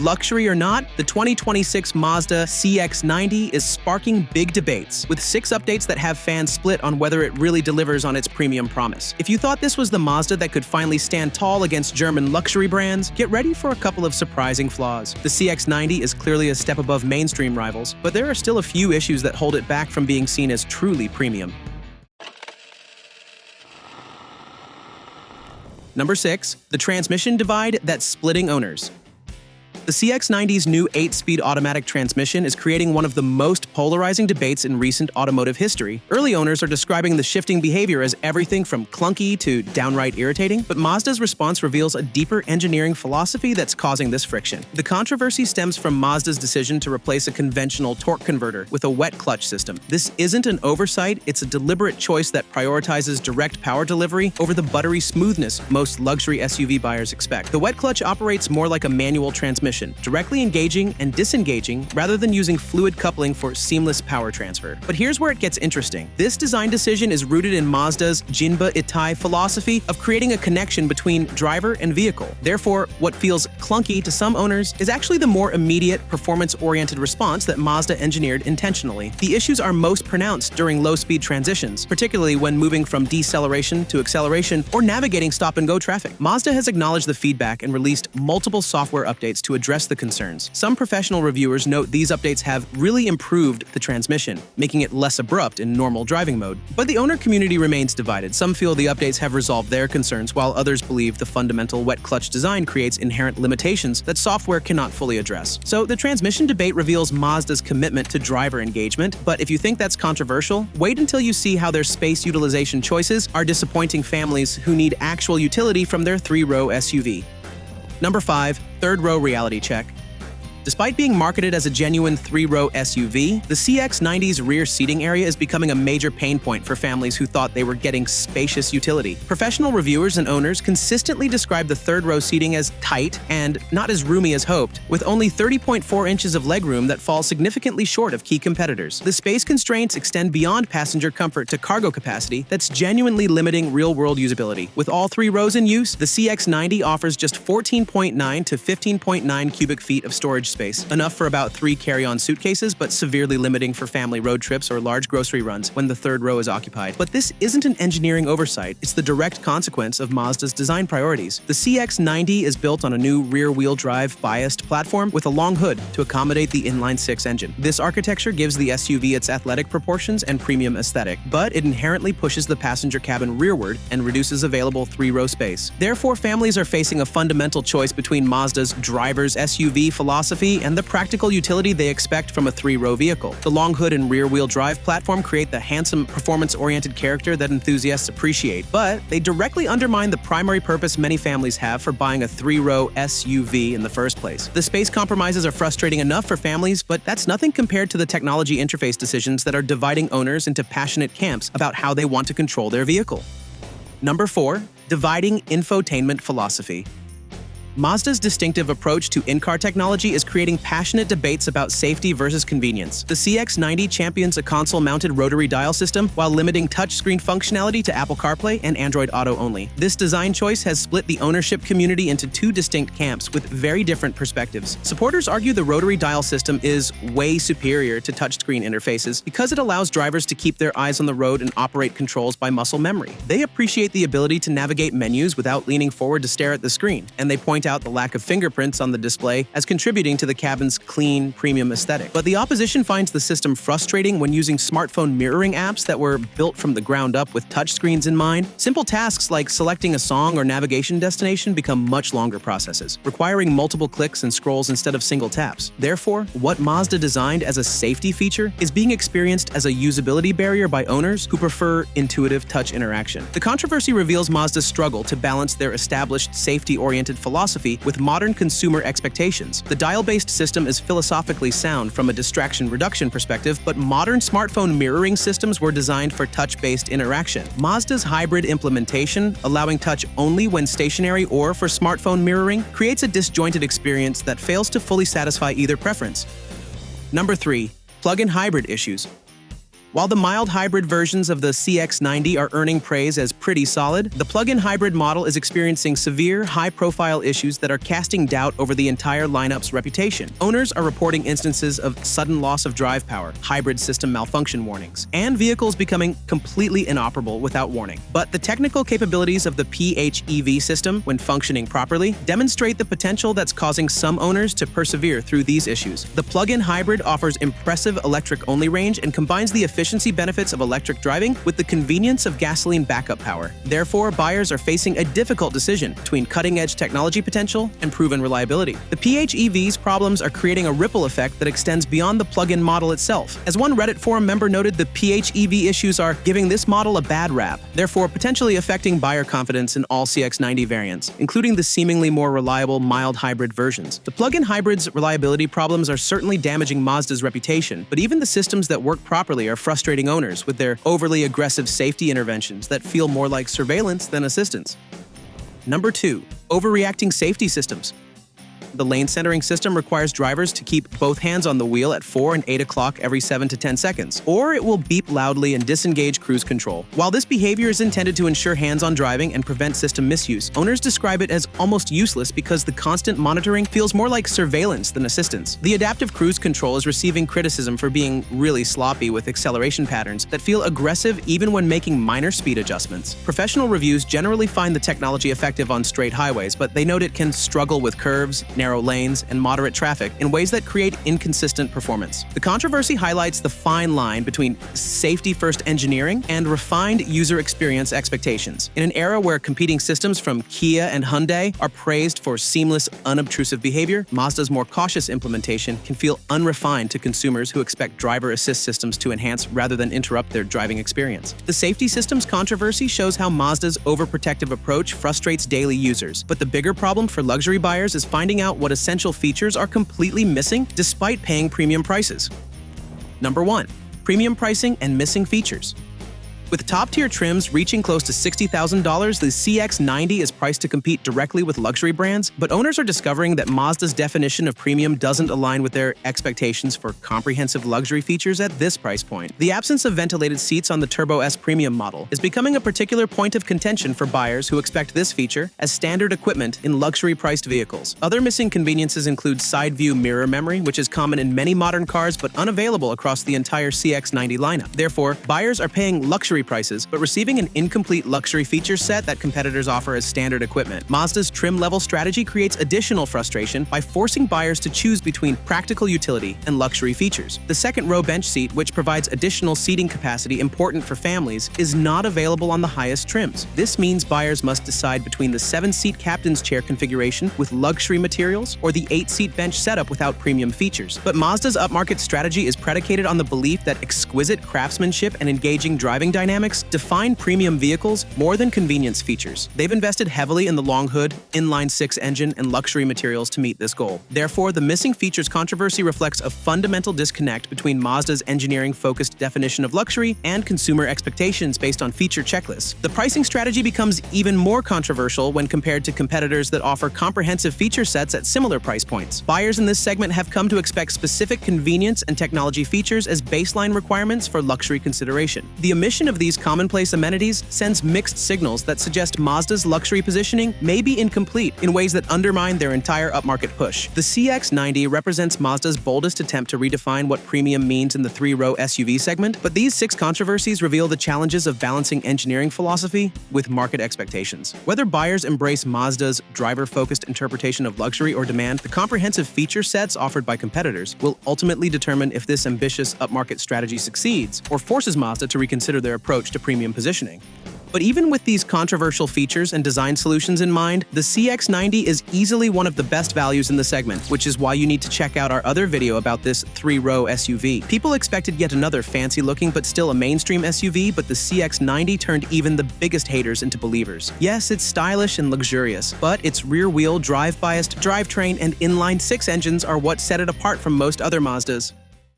Luxury or not, the 2026 Mazda CX-90 is sparking big debates, with 6 updates that have fans split on whether it really delivers on its premium promise. If you thought this was the Mazda that could finally stand tall against German luxury brands, get ready for a couple of surprising flaws. The CX-90 is clearly a step above mainstream rivals, but there are still a few issues that hold it back from being seen as truly premium. Number 6. The transmission divide that's splitting owners. The CX-90's new 8-speed automatic transmission is creating one of the most polarizing debates in recent automotive history. Early owners are describing the shifting behavior as everything from clunky to downright irritating, but Mazda's response reveals a deeper engineering philosophy that's causing this friction. The controversy stems from Mazda's decision to replace a conventional torque converter with a wet clutch system. This isn't an oversight, it's a deliberate choice that prioritizes direct power delivery over the buttery smoothness most luxury SUV buyers expect. The wet clutch operates more like a manual transmission, directly engaging and disengaging rather than using fluid coupling for seamless power transfer. But here's where it gets interesting. This design decision is rooted in Mazda's Jinba Itai philosophy of creating a connection between driver and vehicle. Therefore, what feels clunky to some owners is actually the more immediate, performance-oriented response that Mazda engineered intentionally. The issues are most pronounced during low-speed transitions, particularly when moving from deceleration to acceleration or navigating stop-and-go traffic. Mazda has acknowledged the feedback and released multiple software updates to address the concerns. Some professional reviewers note these updates have really improved the transmission, making it less abrupt in normal driving mode. But the owner community remains divided. Some feel the updates have resolved their concerns, while others believe the fundamental wet clutch design creates inherent limitations that software cannot fully address. So the transmission debate reveals Mazda's commitment to driver engagement, but if you think that's controversial, wait until you see how their space utilization choices are disappointing families who need actual utility from their 3-row SUV. Number 5. Third-row reality check. Despite being marketed as a genuine 3-row SUV, the CX-90's rear seating area is becoming a major pain point for families who thought they were getting spacious utility. Professional reviewers and owners consistently describe the third-row seating as tight and not as roomy as hoped, with only 30.4 inches of legroom that falls significantly short of key competitors. The space constraints extend beyond passenger comfort to cargo capacity that's genuinely limiting real-world usability. With all 3 rows in use, the CX-90 offers just 14.9 to 15.9 cubic feet of storage space, enough for about 3 carry-on suitcases, but severely limiting for family road trips or large grocery runs when the third row is occupied. But this isn't an engineering oversight, it's the direct consequence of Mazda's design priorities. The CX-90 is built on a new rear-wheel drive biased platform with a long hood to accommodate the inline-6 engine. This architecture gives the SUV its athletic proportions and premium aesthetic, but it inherently pushes the passenger cabin rearward and reduces available 3-row space. Therefore, families are facing a fundamental choice between Mazda's driver's SUV philosophy and the practical utility they expect from a 3-row vehicle. The long hood and rear-wheel drive platform create the handsome, performance-oriented character that enthusiasts appreciate, but they directly undermine the primary purpose many families have for buying a 3-row SUV in the first place. The space compromises are frustrating enough for families, but that's nothing compared to the technology interface decisions that are dividing owners into passionate camps about how they want to control their vehicle. Number 4. Dividing infotainment philosophy. Mazda's distinctive approach to in-car technology is creating passionate debates about safety versus convenience. The CX-90 champions a console-mounted rotary dial system while limiting touchscreen functionality to Apple CarPlay and Android Auto only. This design choice has split the ownership community into 2 distinct camps with very different perspectives. Supporters argue the rotary dial system is way superior to touchscreen interfaces because it allows drivers to keep their eyes on the road and operate controls by muscle memory. They appreciate the ability to navigate menus without leaning forward to stare at the screen, and they point out the lack of fingerprints on the display as contributing to the cabin's clean, premium aesthetic. But the opposition finds the system frustrating when using smartphone mirroring apps that were built from the ground up with touchscreens in mind. Simple tasks like selecting a song or navigation destination become much longer processes, requiring multiple clicks and scrolls instead of single taps. Therefore, what Mazda designed as a safety feature is being experienced as a usability barrier by owners who prefer intuitive touch interaction. The controversy reveals Mazda's struggle to balance their established safety-oriented philosophy with modern consumer expectations. The dial-based system is philosophically sound from a distraction reduction perspective, but modern smartphone mirroring systems were designed for touch-based interaction. Mazda's hybrid implementation, allowing touch only when stationary or for smartphone mirroring, creates a disjointed experience that fails to fully satisfy either preference. Number 3. Plug-in hybrid issues. While the mild hybrid versions of the CX-90 are earning praise as pretty solid, the plug-in hybrid model is experiencing severe, high-profile issues that are casting doubt over the entire lineup's reputation. Owners are reporting instances of sudden loss of drive power, hybrid system malfunction warnings, and vehicles becoming completely inoperable without warning. But the technical capabilities of the PHEV system, when functioning properly, demonstrate the potential that's causing some owners to persevere through these issues. The plug-in hybrid offers impressive electric-only range and combines the efficiency benefits of electric driving with the convenience of gasoline backup power. Therefore, buyers are facing a difficult decision between cutting-edge technology potential and proven reliability. The PHEV's problems are creating a ripple effect that extends beyond the plug-in model itself. As one Reddit forum member noted, the PHEV issues are giving this model a bad rap, therefore potentially affecting buyer confidence in all CX-90 variants, including the seemingly more reliable mild hybrid versions. The plug-in hybrid's reliability problems are certainly damaging Mazda's reputation, but even the systems that work properly are frustrating owners with their overly aggressive safety interventions that feel more like surveillance than assistance. Number 2. Overreacting safety systems. The lane centering system requires drivers to keep both hands on the wheel at 4 and 8 o'clock every 7 to 10 seconds, or it will beep loudly and disengage cruise control. While this behavior is intended to ensure hands-on driving and prevent system misuse, owners describe it as almost useless because the constant monitoring feels more like surveillance than assistance. The adaptive cruise control is receiving criticism for being really sloppy with acceleration patterns that feel aggressive even when making minor speed adjustments. Professional reviews generally find the technology effective on straight highways, but they note it can struggle with curves, narrow lanes, and moderate traffic in ways that create inconsistent performance. The controversy highlights the fine line between safety-first engineering and refined user experience expectations. In an era where competing systems from Kia and Hyundai are praised for seamless, unobtrusive behavior, Mazda's more cautious implementation can feel unrefined to consumers who expect driver assist systems to enhance rather than interrupt their driving experience. The safety systems controversy shows how Mazda's overprotective approach frustrates daily users, but the bigger problem for luxury buyers is finding out what essential features are completely missing despite paying premium prices. Number 1. Premium pricing and missing features. With top-tier trims reaching close to $60,000, the CX-90 is priced to compete directly with luxury brands, but owners are discovering that Mazda's definition of premium doesn't align with their expectations for comprehensive luxury features at this price point. The absence of ventilated seats on the Turbo S Premium model is becoming a particular point of contention for buyers who expect this feature as standard equipment in luxury-priced vehicles. Other missing conveniences include side-view mirror memory, which is common in many modern cars but unavailable across the entire CX-90 lineup. Therefore, buyers are paying luxury prices, but receiving an incomplete luxury feature set that competitors offer as standard equipment. Mazda's trim-level strategy creates additional frustration by forcing buyers to choose between practical utility and luxury features. The second-row bench seat, which provides additional seating capacity important for families, is not available on the highest trims. This means buyers must decide between the 7-seat captain's chair configuration with luxury materials or the 8-seat bench setup without premium features. But Mazda's upmarket strategy is predicated on the belief that exquisite craftsmanship and engaging driving dynamics define premium vehicles more than convenience features. They've invested heavily in the long hood, inline-6 engine, and luxury materials to meet this goal. Therefore, the missing features controversy reflects a fundamental disconnect between Mazda's engineering-focused definition of luxury and consumer expectations based on feature checklists. The pricing strategy becomes even more controversial when compared to competitors that offer comprehensive feature sets at similar price points. Buyers in this segment have come to expect specific convenience and technology features as baseline requirements for luxury consideration. The omission of these commonplace amenities sends mixed signals that suggest Mazda's luxury positioning may be incomplete in ways that undermine their entire upmarket push. The CX-90 represents Mazda's boldest attempt to redefine what premium means in the 3-row SUV segment, but these 6 controversies reveal the challenges of balancing engineering philosophy with market expectations. Whether buyers embrace Mazda's driver-focused interpretation of luxury or demand the comprehensive feature sets offered by competitors will ultimately determine if this ambitious upmarket strategy succeeds or forces Mazda to reconsider their approach to premium positioning. But even with these controversial features and design solutions in mind, the CX-90 is easily one of the best values in the segment, which is why you need to check out our other video about this 3-row SUV. People expected yet another fancy-looking but still a mainstream SUV, but the CX-90 turned even the biggest haters into believers. Yes, it's stylish and luxurious, but its rear-wheel, drive-biased drivetrain and inline-6 engines are what set it apart from most other Mazdas.